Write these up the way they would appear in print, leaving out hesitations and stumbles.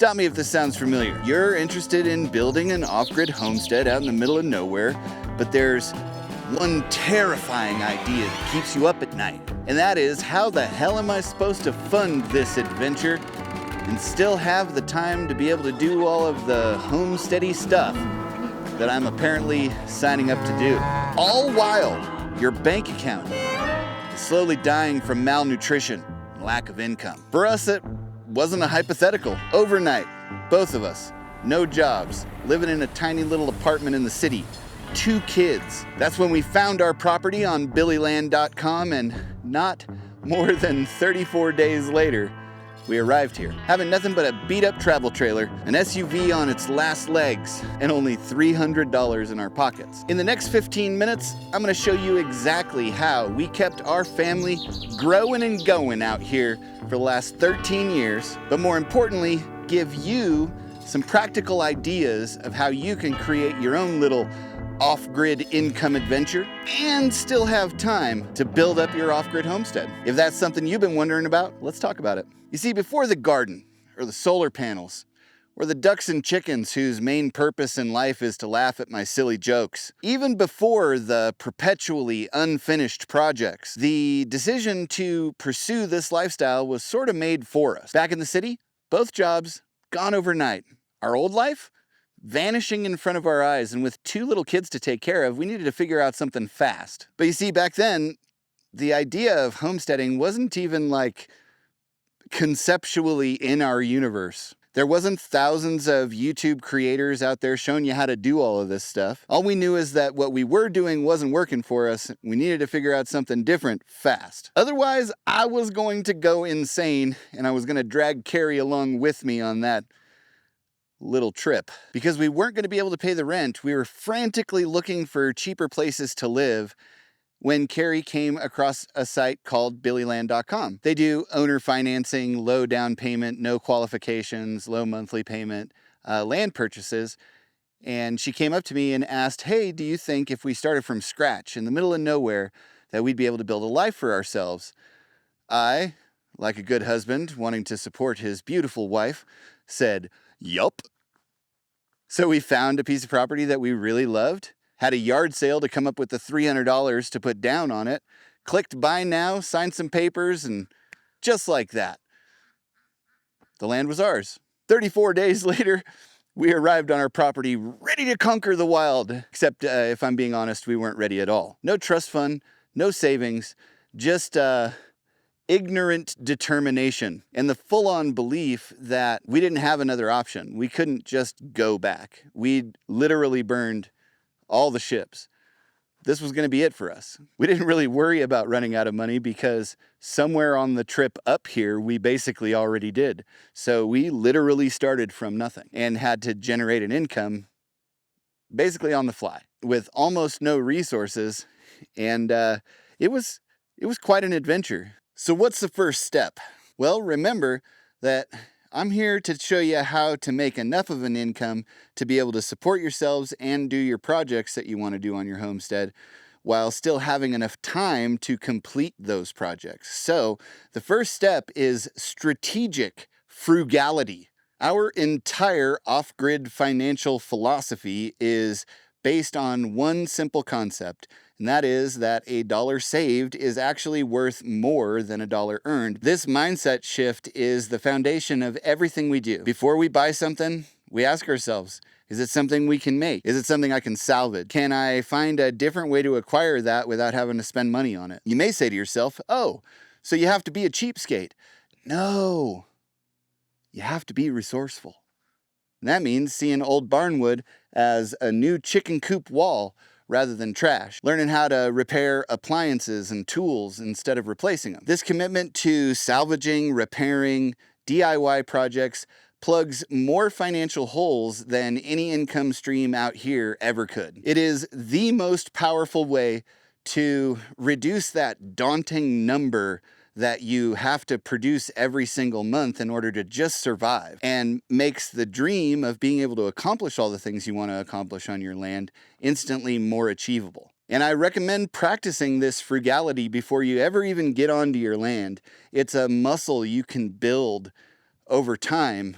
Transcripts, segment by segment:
Stop me if this sounds familiar. You're interested in building an off-grid homestead out in the middle of nowhere, but there's one terrifying idea that keeps you up at night. And that is, how the hell am I supposed to fund this adventure and still have the time to be able to do all of the homesteady stuff that I'm apparently signing up to do? All while your bank account is slowly dying from malnutrition and lack of income. For us, it wasn't a hypothetical. Overnight, both of us, no jobs, living in a tiny little apartment in the city, 2 kids. That's when we found our property on billyland.com, and not more than 34 days later, we arrived here, having nothing but a beat-up travel trailer, an SUV on its last legs, and only $300 in our pockets. In the next 15 minutes, I'm gonna show you exactly how we kept our family growing and going out here for the last 13 years, but more importantly, give you some practical ideas of how you can create your own little off-grid income adventure and still have time to build up your off-grid homestead. If that's something you've been wondering about, let's talk about it. You see, before the garden, or the solar panels, or the ducks and chickens whose main purpose in life is to laugh at my silly jokes, even before the perpetually unfinished projects, the decision to pursue this lifestyle was sort of made for us. Back in the city, both jobs gone overnight. Our old life, vanishing in front of our eyes, and with 2 little kids to take care of, we needed to figure out something fast. But you see, back then, the idea of homesteading wasn't even like conceptually in our universe. There wasn't thousands of YouTube creators out there showing you how to do all of this stuff. All we knew is that what we were doing wasn't working for us. We needed to figure out something different fast. Otherwise, I was going to go insane, and I was going to drag Carrie along with me on that little trip. Because we weren't going to be able to pay the rent, we were frantically looking for cheaper places to live when Carrie came across a site called billyland.com. They do owner financing, low down payment, no qualifications, low monthly payment, land purchases. And she came up to me and asked, hey, do you think if we started from scratch in the middle of nowhere that we'd be able to build a life for ourselves? I, like a good husband wanting to support his beautiful wife, said, yup. So we found a piece of property that we really loved, had a yard sale to come up with the $300 to put down on it, clicked buy now, signed some papers, and just like that, the land was ours. 34 days later, we arrived on our property ready to conquer the wild, except if I'm being honest, we weren't ready at all. No trust fund, no savings, just ignorant determination and the full-on belief that we didn't have another option. We couldn't just go back. We'd literally burned all the ships. This was going to be it for us. We didn't really worry about running out of money because somewhere on the trip up here, we basically already did. So we literally started from nothing and had to generate an income basically on the fly with almost no resources. And it was quite an adventure. So what's the first step? Well, remember that I'm here to show you how to make enough of an income to be able to support yourselves and do your projects that you want to do on your homestead while still having enough time to complete those projects. So the first step is strategic frugality. Our entire off-grid financial philosophy is based on one simple concept, and that is that a dollar saved is actually worth more than a dollar earned. This mindset shift is the foundation of everything we do. Before we buy something, we ask ourselves, is it something we can make? Is it something I can salvage? Can I find a different way to acquire that without having to spend money on it? You may say to yourself, oh, so you have to be a cheapskate. No, you have to be resourceful. And that means seeing old barnwood as a new chicken coop wall rather than trash, learning how to repair appliances and tools instead of replacing them. This commitment to salvaging, repairing, DIY projects plugs more financial holes than any income stream out here ever could. It is the most powerful way to reduce that daunting number that you have to produce every single month in order to just survive, and makes the dream of being able to accomplish all the things you want to accomplish on your land instantly more achievable. And I recommend practicing this frugality before you ever even get onto your land. It's a muscle you can build over time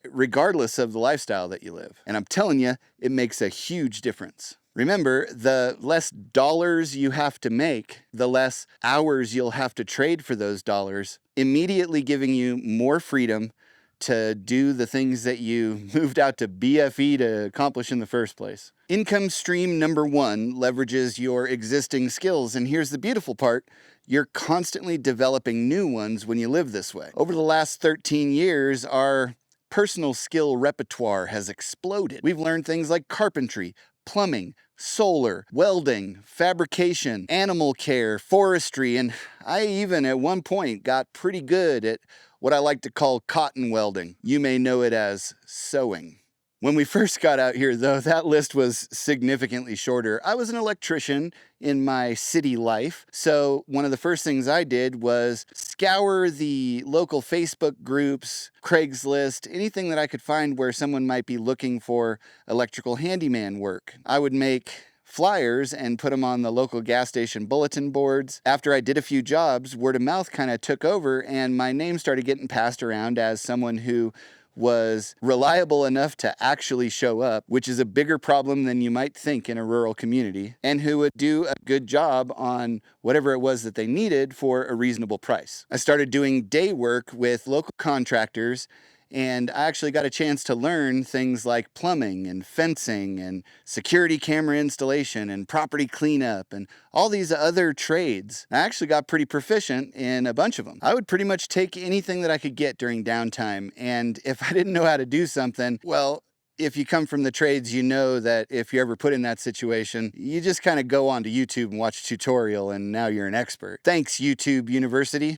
regardless of the lifestyle that you live. And I'm telling you, it makes a huge difference. Remember, the less dollars you have to make, the less hours you'll have to trade for those dollars, immediately giving you more freedom to do the things that you moved out to BFE to accomplish in the first place. Income stream number 1 leverages your existing skills, and here's the beautiful part. You're constantly developing new ones when you live this way. Over the last 13 years, our personal skill repertoire has exploded. We've learned things like carpentry, plumbing, solar, welding, fabrication, animal care, forestry, and I even at one point got pretty good at what I like to call cotton welding. You may know it as sewing. When we first got out here, though, that list was significantly shorter. I was an electrician in my city life, so one of the first things I did was scour the local Facebook groups, Craigslist, anything that I could find where someone might be looking for electrical handyman work. I would make flyers and put them on the local gas station bulletin boards. After I did a few jobs, word of mouth kind of took over, and my name started getting passed around as someone who was reliable enough to actually show up, which is a bigger problem than you might think in a rural community, and who would do a good job on whatever it was that they needed for a reasonable price. I started doing day work with local contractors, and I actually got a chance to learn things like plumbing and fencing and security camera installation and property cleanup and all these other trades. I actually got pretty proficient in a bunch of them. I would pretty much take anything that I could get during downtime, and if I didn't know how to do something, well, if you come from the trades, you know that if you're ever put in that situation, you just kind of go onto YouTube and watch a tutorial, and now you're an expert. Thanks, YouTube University.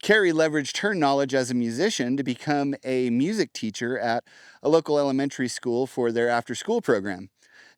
Carrie leveraged her knowledge as a musician to become a music teacher at a local elementary school for their after-school program.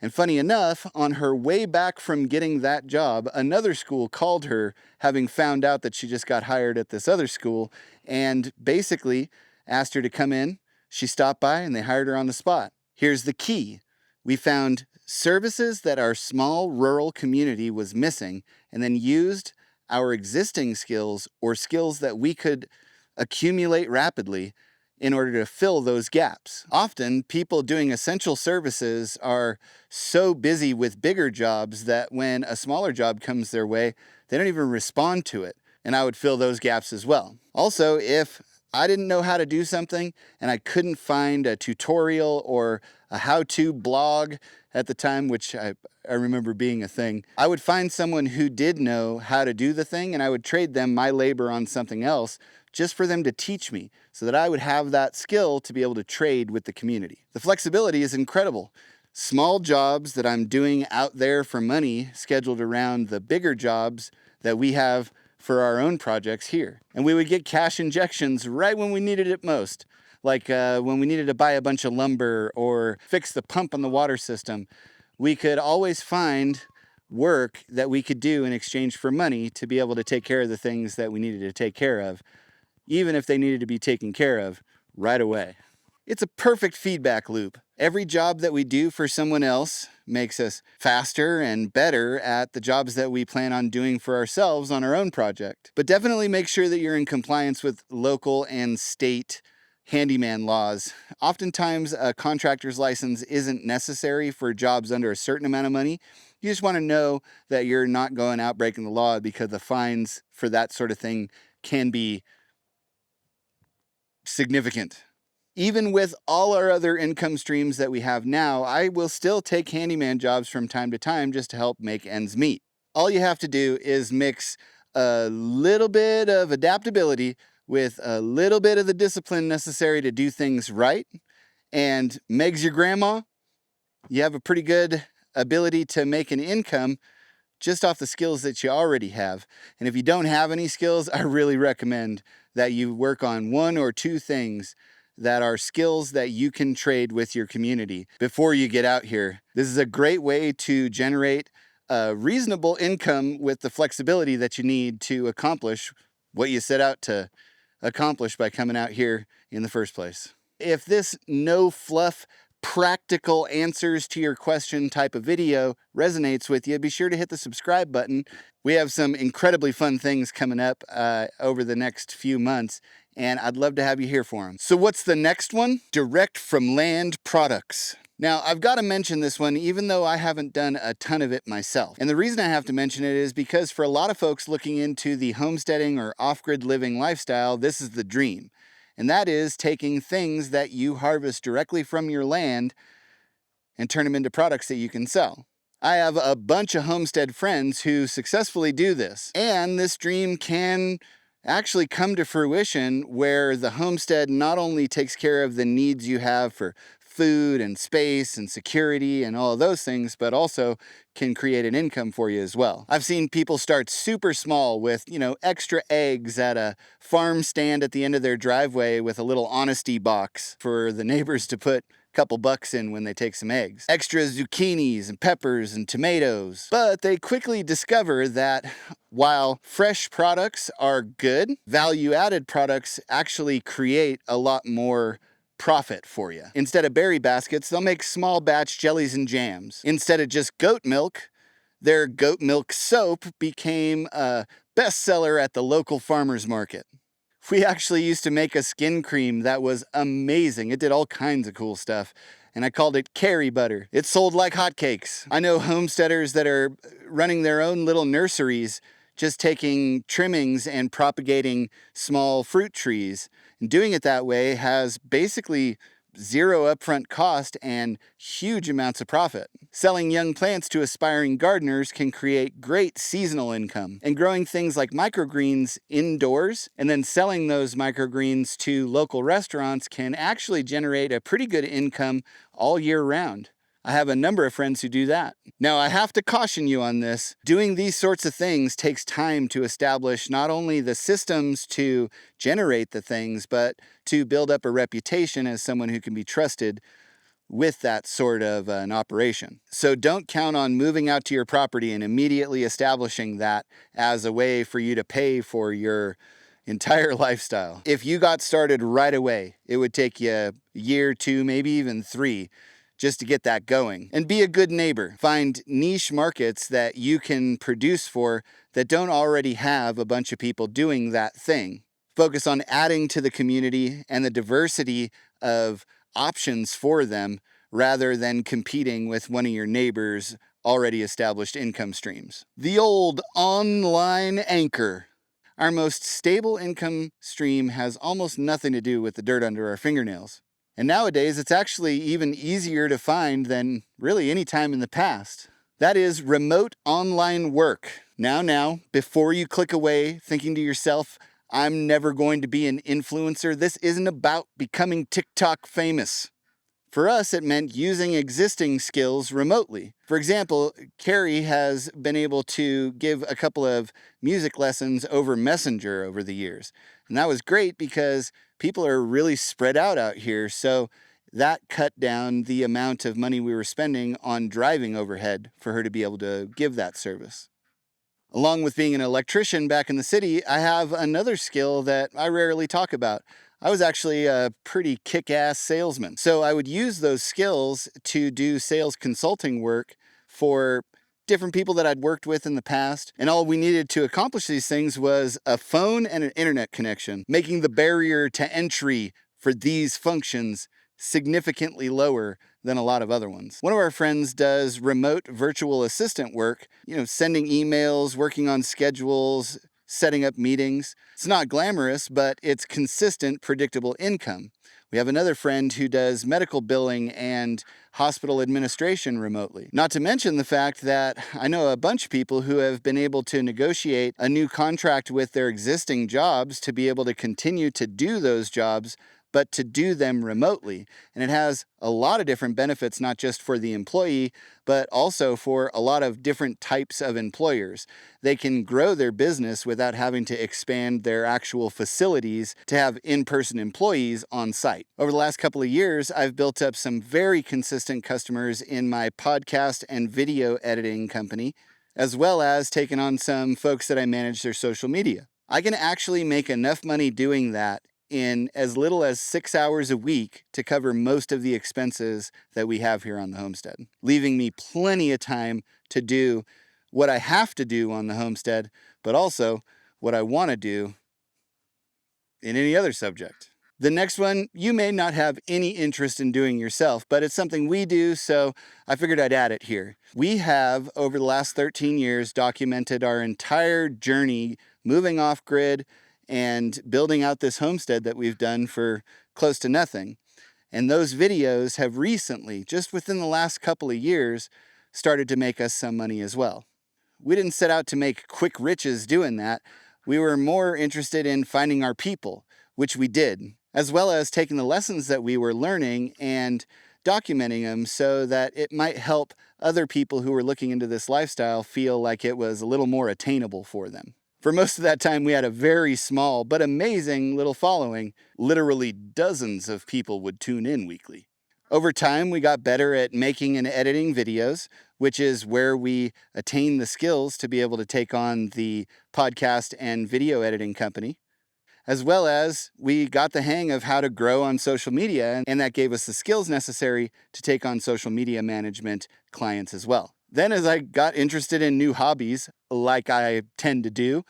And funny enough, on her way back from getting that job, another school called her, having found out that she just got hired at this other school, and basically asked her to come in. She stopped by and they hired her on the spot. Here's the key. We found services that our small rural community was missing, and then used our existing skills or skills that we could accumulate rapidly in order to fill those gaps. Often, people doing essential services are so busy with bigger jobs that when a smaller job comes their way, they don't even respond to it. And I would fill those gaps as well. Also, if I didn't know how to do something and I couldn't find a tutorial or a how-to blog at the time, which I remember being a thing, I would find someone who did know how to do the thing, and I would trade them my labor on something else just for them to teach me so that I would have that skill to be able to trade with the community. The flexibility is incredible. Small jobs that I'm doing out there for money scheduled around the bigger jobs that we have for our own projects here. And we would get cash injections right when we needed it most. Like when we needed to buy a bunch of lumber or fix the pump on the water system. We could always find work that we could do in exchange for money to be able to take care of the things that we needed to take care of, even if they needed to be taken care of right away. It's a perfect feedback loop. Every job that we do for someone else makes us faster and better at the jobs that we plan on doing for ourselves on our own project. But definitely make sure that you're in compliance with local and state handyman laws. Oftentimes, a contractor's license isn't necessary for jobs under a certain amount of money. You just want to know that you're not going out breaking the law, because the fines for that sort of thing can be significant. Even with all our other income streams that we have now, I will still take handyman jobs from time to time just to help make ends meet. All you have to do is mix a little bit of adaptability with a little bit of the discipline necessary to do things right. And Meg's your grandma, you have a pretty good ability to make an income just off the skills that you already have. And if you don't have any skills, I really recommend that you work on one or two things that are skills that you can trade with your community before you get out here. This is a great way to generate a reasonable income with the flexibility that you need to accomplish what you set out to accomplish by coming out here in the first place. If this no fluff practical answers to your question type of video resonates with you, be sure to hit the subscribe button. We have some incredibly fun things coming up over the next few months, and I'd love to have you here for them. So what's the next one? Direct from land products. Now, I've got to mention this one, even though I haven't done a ton of it myself. And the reason I have to mention it is because for a lot of folks looking into the homesteading or off-grid living lifestyle, this is the dream. And that is taking things that you harvest directly from your land and turn them into products that you can sell. I have a bunch of homestead friends who successfully do this. And this dream can actually come to fruition where the homestead not only takes care of the needs you have for food and space and security and all of those things, but also can create an income for you as well. I've seen people start super small with, extra eggs at a farm stand at the end of their driveway with a little honesty box for the neighbors to put couple bucks in when they take some eggs. Extra zucchinis and peppers and tomatoes. But they quickly discover that while fresh products are good, value-added products actually create a lot more profit for you. Instead of berry baskets, they'll make small batch jellies and jams. Instead of just goat milk, their goat milk soap became a bestseller at the local farmer's market. We actually used to make a skin cream that was amazing. It did all kinds of cool stuff, and I called it Carry Butter. It sold like hotcakes. I know homesteaders that are running their own little nurseries, just taking trimmings and propagating small fruit trees. And doing it that way has basically zero upfront cost and huge amounts of profit. Selling young plants to aspiring gardeners can create great seasonal income. And growing things like microgreens indoors and then selling those microgreens to local restaurants can actually generate a pretty good income all year round. I have a number of friends who do that. Now, I have to caution you on this. Doing these sorts of things takes time to establish not only the systems to generate the things, but to build up a reputation as someone who can be trusted with that sort of an operation. So don't count on moving out to your property and immediately establishing that as a way for you to pay for your entire lifestyle. If you got started right away, it would take you a year, 2, maybe even 3 just to get that going. And be a good neighbor. Find niche markets that you can produce for that don't already have a bunch of people doing that thing. Focus on adding to the community and the diversity of options for them rather than competing with one of your neighbors' already established income streams. The old online anchor. Our most stable income stream has almost nothing to do with the dirt under our fingernails. And nowadays, it's actually even easier to find than really any time in the past. That is remote online work. Now, before you click away thinking to yourself, I'm never going to be an influencer, this isn't about becoming TikTok famous. For us, it meant using existing skills remotely. For example, Carrie has been able to give a couple of music lessons over Messenger over the years. And that was great because people are really spread out here. So that cut down the amount of money we were spending on driving overhead for her to be able to give that service. Along with being an electrician back in the city, I have another skill that I rarely talk about. I was actually a pretty kick-ass salesman. So I would use those skills to do sales consulting work for different people that I'd worked with in the past. And all we needed to accomplish these things was a phone and an internet connection, making the barrier to entry for these functions significantly lower than a lot of other ones. One of our friends does remote virtual assistant work, sending emails, working on schedules, setting up meetings. It's not glamorous, but it's consistent, predictable income. We have another friend who does medical billing and hospital administration remotely. Not to mention the fact that I know a bunch of people who have been able to negotiate a new contract with their existing jobs to be able to continue to do those jobs, but to do them remotely. And it has a lot of different benefits, not just for the employee, but also for a lot of different types of employers. They can grow their business without having to expand their actual facilities to have in-person employees on site. Over the last couple of years, I've built up some very consistent customers in my podcast and video editing company, as well as taken on some folks that I manage their social media. I can actually make enough money doing that in as little as 6 hours a week to cover most of the expenses that we have here on the homestead, leaving me plenty of time to do what I have to do on the homestead, but also what I want to do in any other subject. The next one, you may not have any interest in doing yourself, but it's something we do, so I figured I'd add it here. We have, over the last 13 years, documented our entire journey moving off grid and building out this homestead that we've done for close to nothing. And those videos have recently, just within the last couple of years, started to make us some money as well. We didn't set out to make quick riches doing that. We were more interested in finding our people, which we did, as well as taking the lessons that we were learning and documenting them so that it might help other people who were looking into this lifestyle feel like it was a little more attainable for them. For most of that time, we had a very small but amazing little following. Literally dozens of people would tune in weekly. Over time, we got better at making and editing videos, which is where we attained the skills to be able to take on the podcast and video editing company, as well as we got the hang of how to grow on social media, and that gave us the skills necessary to take on social media management clients as well. Then as I got interested in new hobbies, like I tend to do,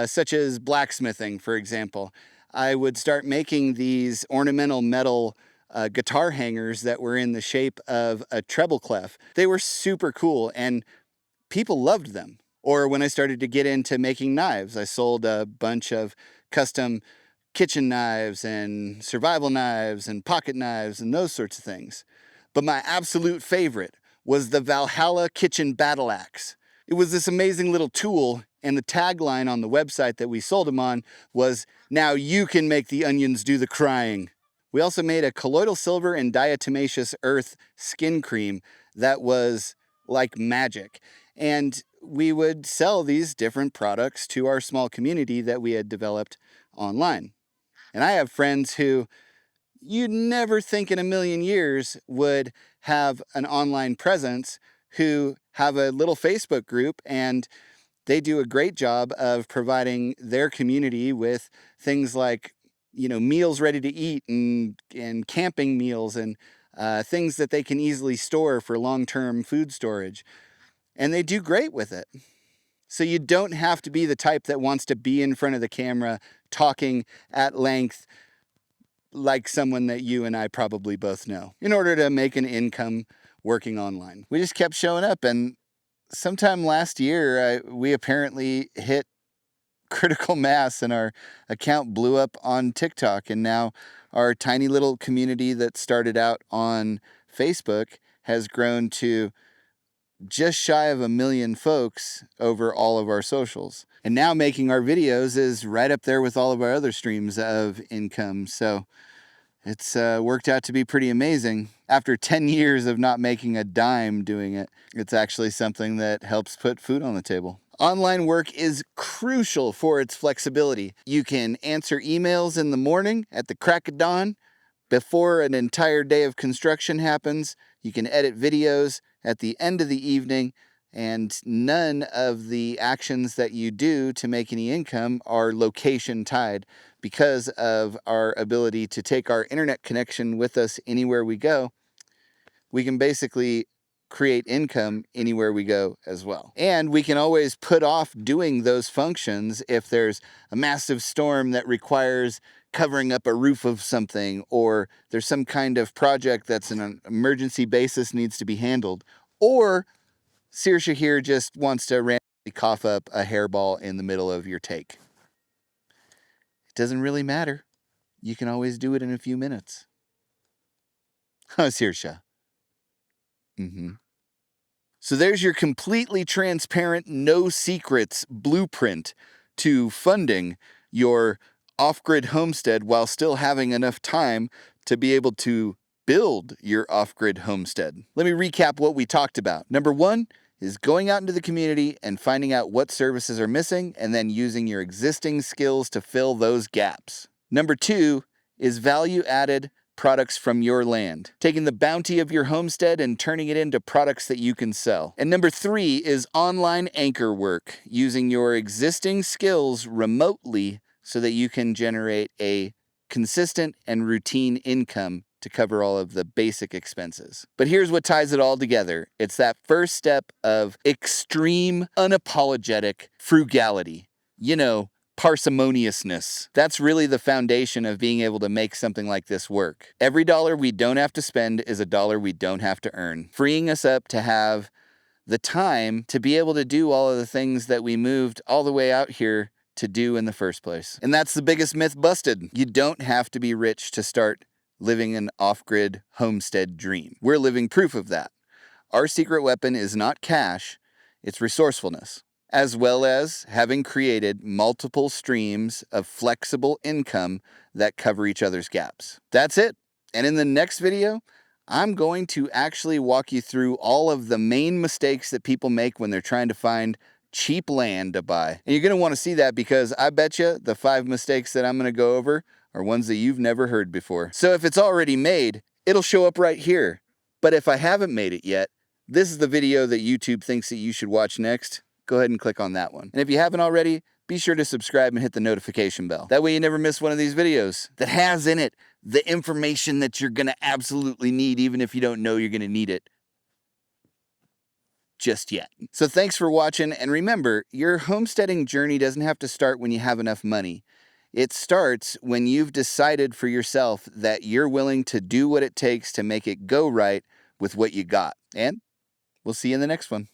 such as blacksmithing, for example, I would start making these ornamental metal guitar hangers that were in the shape of a treble clef. They were super cool and people loved them. Or when I started to get into making knives, I sold a bunch of custom kitchen knives and survival knives and pocket knives and those sorts of things. But my absolute favorite was the Valhalla Kitchen Battle Axe. It was this amazing little tool, and the tagline on the website that we sold them on was, "Now you can make the onions do the crying." We also made a colloidal silver and diatomaceous earth skin cream that was like magic. And we would sell these different products to our small community that we had developed online. And I have friends who you'd never think in a million years would have an online presence, who have a little Facebook group, and they do a great job of providing their community with things like, meals ready to eat and camping meals and things that they can easily store for long-term food storage. And they do great with it. So you don't have to be the type that wants to be in front of the camera talking at length like someone that you and I probably both know in order to make an income working online. We just kept showing up, and sometime last year, we apparently hit critical mass and our account blew up on TikTok, and now our tiny little community that started out on Facebook has grown to just shy of 1 million folks over all of our socials. And now making our videos is right up there with all of our other streams of income. So it's worked out to be pretty amazing. After 10 years of not making a dime doing it, it's actually something that helps put food on the table. Online work is crucial for its flexibility. You can answer emails in the morning at the crack of dawn before an entire day of construction happens. You can edit videos at the end of the evening, and none of the actions that you do to make any income are location tied because of our ability to take our internet connection with us anywhere we go. We can basically create income anywhere we go as well. And we can always put off doing those functions if there's a massive storm that requires covering up a roof of something, or there's some kind of project that's an emergency basis needs to be handled, or Saoirse here just wants to randomly cough up a hairball in the middle of your take. It doesn't really matter. You can always do it in a few minutes. Oh, Saoirse. So there's your completely transparent, no secrets blueprint to funding your off-grid homestead while still having enough time to be able to build your off-grid homestead. Let me recap what we talked about. Number 1 is going out into the community and finding out what services are missing and then using your existing skills to fill those gaps. Number 2 is value-added products from your land, taking the bounty of your homestead and turning it into products that you can sell. And number 3 is online anchor work, using your existing skills remotely so that you can generate a consistent and routine income to cover all of the basic expenses. But here's what ties it all together. It's that first step of extreme, unapologetic frugality. Parsimoniousness. That's really the foundation of being able to make something like this work. Every dollar we don't have to spend is a dollar we don't have to earn, freeing us up to have the time to be able to do all of the things that we moved all the way out here to do in the first place. And that's the biggest myth busted. You don't have to be rich to start living an off-grid homestead dream. We're living proof of that. Our secret weapon is not cash, it's resourcefulness, as well as having created multiple streams of flexible income that cover each other's gaps. That's it. And in the next video, I'm going to actually walk you through all of the main mistakes that people make when they're trying to find cheap land to buy. And you're going to want to see that because I bet you the 5 mistakes that I'm going to go over are ones that you've never heard before. So if it's already made, it'll show up right here. But if I haven't made it yet, this is the video that YouTube thinks that you should watch next. Go ahead and click on that one. And if you haven't already, be sure to subscribe and hit the notification bell. That way you never miss one of these videos that has in it the information that you're going to absolutely need, even if you don't know you're going to need it just yet. So thanks for watching, and remember, your homesteading journey doesn't have to start when you have enough money. It starts when you've decided for yourself that you're willing to do what it takes to make it go right with what you got. And we'll see you in the next one.